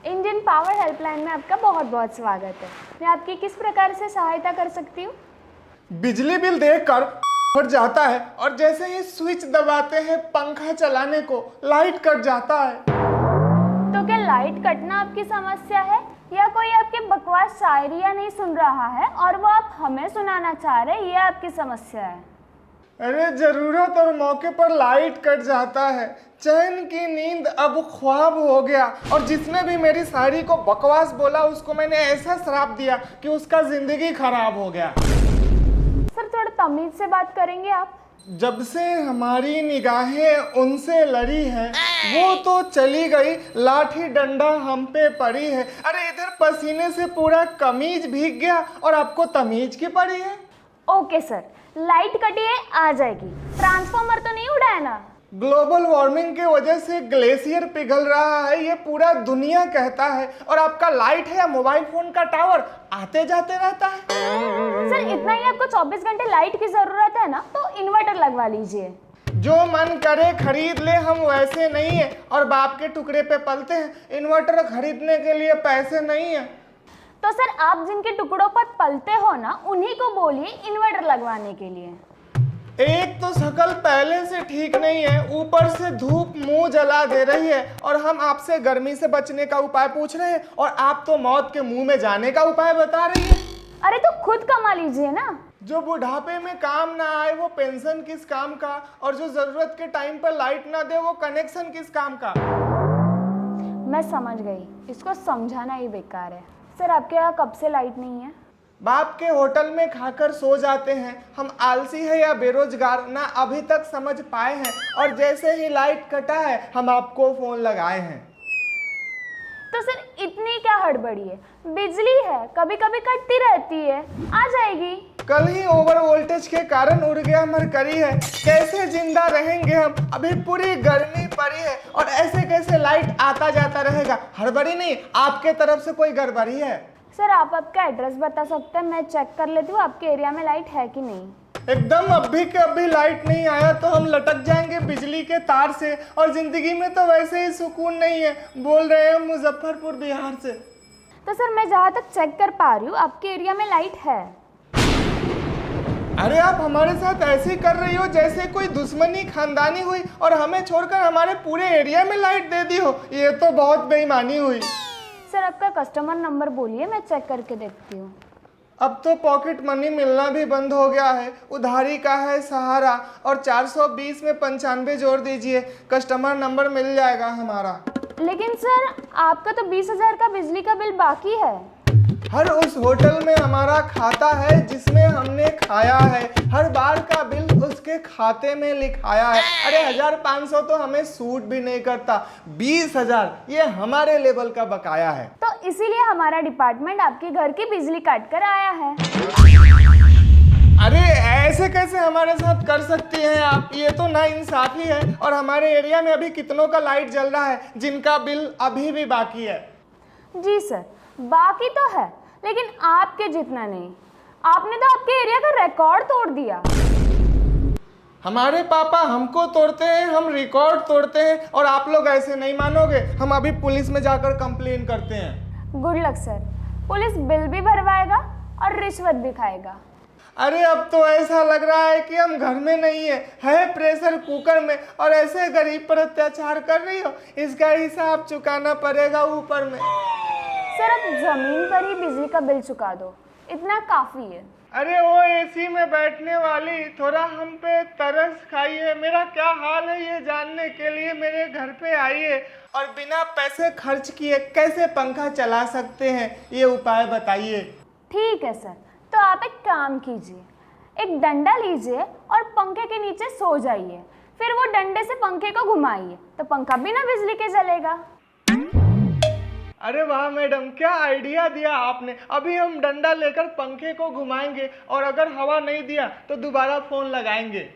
Indian power helpline में आपका बहुत बहुत स्वागत है। मैं आपकी किस प्रकार से सहायता कर सकती हूँ? बिजली बिल देखकर फट जाता है और जैसे ही स्विच दबाते हैं पंखा चलाने को लाइट कट जाता है। तो क्या लाइट कटना आपकी समस्या है या कोई आपकी बकवास शायरिया नहीं सुन रहा है और वो आप हमें सुनाना चाह रहे हैं, ये आपकी समस्या है? अरे जरूरत और मौके पर लाइट कट जाता है, चैन की नींद अब ख्वाब हो गया और जिसने भी मेरी शायरी को बकवास बोला उसको मैंने ऐसा श्राप दिया कि उसका जिंदगी खराब हो गया। सर थोड़ा तमीज से बात करेंगे आप? जब से हमारी निगाहें उनसे लड़ी है वो तो चली गई, लाठी डंडा हम पे पड़ी है। अरे इधर पसीने से पूरा कमीज भीग गया और आपको तमीज की पड़ी है। ओके सर, लाइट कटी है, आ जाएगी। ट्रांसफॉर्मर तो नहीं उड़ा है ना? ग्लोबल वार्मिंग के वजह से ग्लेशियर पिघल रहा है, ये पूरा दुनिया कहता है, और आपका लाइट है या मोबाइल फोन का टावर आते जाते रहता है। सर इतना ही आपको 24 घंटे लाइट की जरूरत है ना, तो इन्वर्टर लगवा लीजिए। जो मन करे खरीद ले, हम वैसे नहीं है और बाप के टुकड़े पे पलते हैं। इन्वर्टर खरीदने के लिए पैसे नहीं है। तो सर आप जिनके टुकड़ों पर पलते हो ना, उन्हीं को बोलिए इन्वर्टर लगवाने के लिए। एक तो शकल पहले से ठीक नहीं है, ऊपर से धूप मुंह जला दे रही है और हम आपसे गर्मी से बचने का उपाय पूछ रहे हैं और आप तो मौत के मुंह में जाने का उपाय बता रही है। अरे तो खुद कमा लीजिए ना। जो बुढ़ापे में काम ना आए वो पेंशन किस काम का, और जो जरूरत के टाइम पर लाइट ना दे वो कनेक्शन किस काम का। मैं समझ गई, इसको समझाना ही बेकार है। सर आपके यहाँ कब से लाइट नहीं है? बाप के होटल में खाकर सो जाते हैं। हम आलसी है या बेरोजगार ना अभी तक समझ पाए हैं, और जैसे ही लाइट कटा है हम आपको फोन लगाए हैं। तो सर इतनी क्या हड़बड़ी है? बिजली है, कभी कभी कटती रहती है, आ जाएगी। कल ही ओवर वोल्टेज के कारण उड़ गया मरकरी है, कैसे जिंदा रहेंगे हम? अभी पूरी गर्मी पड़ी है और ऐसे कैसे लाइट आता जाता रहेगा? हड़बड़ी नहीं, आपके तरफ से कोई गड़बड़ी है? सर आप आपका एड्रेस बता सकते हैं, मैं चेक कर लेती हूँ आपके एरिया में लाइट है कि नहीं। एकदम अभी के अभी लाइट नहीं आया तो हम लटक जाएंगे बिजली के तार से, और जिंदगी में तो वैसे ही सुकून नहीं है। बोल रहे हैं मुजफ्फरपुर बिहार से। तो सर मैं जहाँ तक चेक कर पा रही हूँ आपके एरिया में लाइट है। अरे आप हमारे साथ ऐसे ही कर रही हो जैसे कोई दुश्मनी खानदानी हुई और हमें छोड़कर हमारे पूरे एरिया में लाइट दे दी हो। ये तो बहुत बेईमानी हुई। सर आपका कस्टमर नंबर बोलिए, मैं चेक करके देखती हूँ। अब तो पॉकेट मनी मिलना भी बंद हो गया है, उधारी का है सहारा, और 420 में 95 जोड़ दीजिए, कस्टमर नंबर मिल जाएगा हमारा। लेकिन सर आपका तो 20,000 का बिजली का बिल बाकी है। हर उस होटल में हमारा खाता है जिसमें हमने खाया है, हर बार का बिल उसके खाते में लिखाया है। अरे 1500 तो हमें सूट भी नहीं करता, 20,000 ये हमारे लेवल का बकाया है। तो इसीलिए हमारा डिपार्टमेंट आपके घर की बिजली काट कर आया है। अरे ऐसे कैसे हमारे साथ कर सकती हैं आप? ये तो नाइंसाफी है। और हमारे एरिया में अभी कितनों का लाइट जल रहा है जिनका बिल अभी भी बाकी है। जी सर बाकी तो है, लेकिन आपके जितना नहीं। आपने तो आपके एरिया का रिकॉर्ड तोड़ दिया। हमारे पापा हमको तोड़ते हैं, हम रिकॉर्ड तोड़ते हैं, और आप लोग ऐसे नहीं मानोगे, हम अभी पुलिस में जाकर कंप्लेन करते हैं। Good luck sir, police bill भी भरवाएगा और रिश्वत भी खाएगा। अरे अब तो ऐसा लग रहा है कि हम घर में नहीं है प्रेशर कुकर में, और ऐसे गरीब पर अत्याचार कर रही हो, इसका हिसाब चुकाना पड़ेगा ऊपर में। सर अब जमीन पर ही बिजली का बिल चुका दो, इतना काफी है। अरे वो एसी में बैठने वाली, थोड़ा हम पे तरस खाइए। मेरा क्या हाल है ये जानने के लिए मेरे घर पे आइए, और बिना पैसे खर्च किए कैसे पंखा चला सकते हैं ये उपाय बताइए। ठीक है सर, तो आप एक काम कीजिए, एक डंडा लीजिए और पंखे के नीचे सो जाइए, फिर वो डंडे से पंखे को घुमाइए तो पंखा बिना बिजली के चलेगा। अरे वाह मैडम, क्या आइडिया दिया आपने। अभी हम डंडा लेकर पंखे को घुमाएंगे और अगर हवा नहीं दिया तो दोबारा फोन लगाएंगे।